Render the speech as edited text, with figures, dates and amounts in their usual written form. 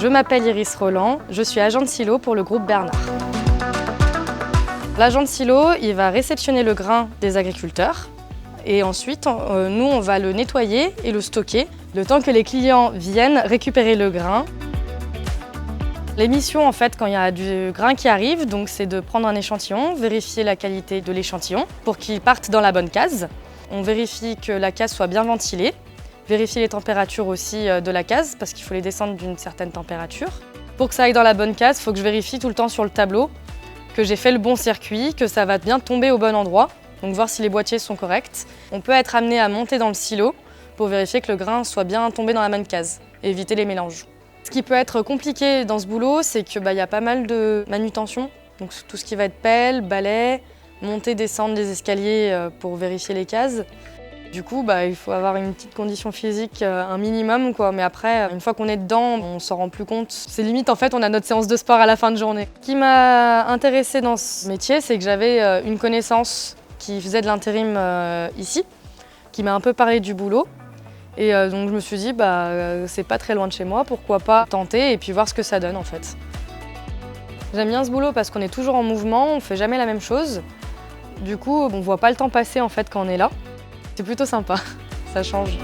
Je m'appelle Iris Roland, je suis agent de silo pour le groupe Bernard. L'agent de silo, il va réceptionner le grain des agriculteurs et ensuite, nous, on va le nettoyer et le stocker le temps que les clients viennent récupérer le grain. Les missions, en fait, quand il y a du grain qui arrive, donc c'est de prendre un échantillon, vérifier la qualité de l'échantillon pour qu'il parte dans la bonne case. On vérifie que la case soit bien ventilée, vérifier les températures aussi de la case parce qu'il faut les descendre d'une certaine température. Pour que ça aille dans la bonne case, il faut que je vérifie tout le temps sur le tableau que j'ai fait le bon circuit, que ça va bien tomber au bon endroit, donc voir si les boîtiers sont corrects. On peut être amené à monter dans le silo pour vérifier que le grain soit bien tombé dans la bonne case et éviter les mélanges. Ce qui peut être compliqué dans ce boulot, c'est qu'il y a pas mal de manutention, donc tout ce qui va être pelle, balai, monter, descendre les escaliers pour vérifier les cases. Du coup, il faut avoir une petite condition physique, un minimum, quoi. Mais après, une fois qu'on est dedans, on s'en rend plus compte. C'est limite, en fait, on a notre séance de sport à la fin de journée. Ce qui m'a intéressée dans ce métier, c'est que j'avais une connaissance qui faisait de l'intérim ici, qui m'a un peu parlé du boulot. Et donc je me suis dit, c'est pas très loin de chez moi, pourquoi pas tenter et puis voir ce que ça donne, en fait. J'aime bien ce boulot parce qu'on est toujours en mouvement, on fait jamais la même chose. Du coup, on voit pas le temps passer, en fait, quand on est là. C'est plutôt sympa, ça change.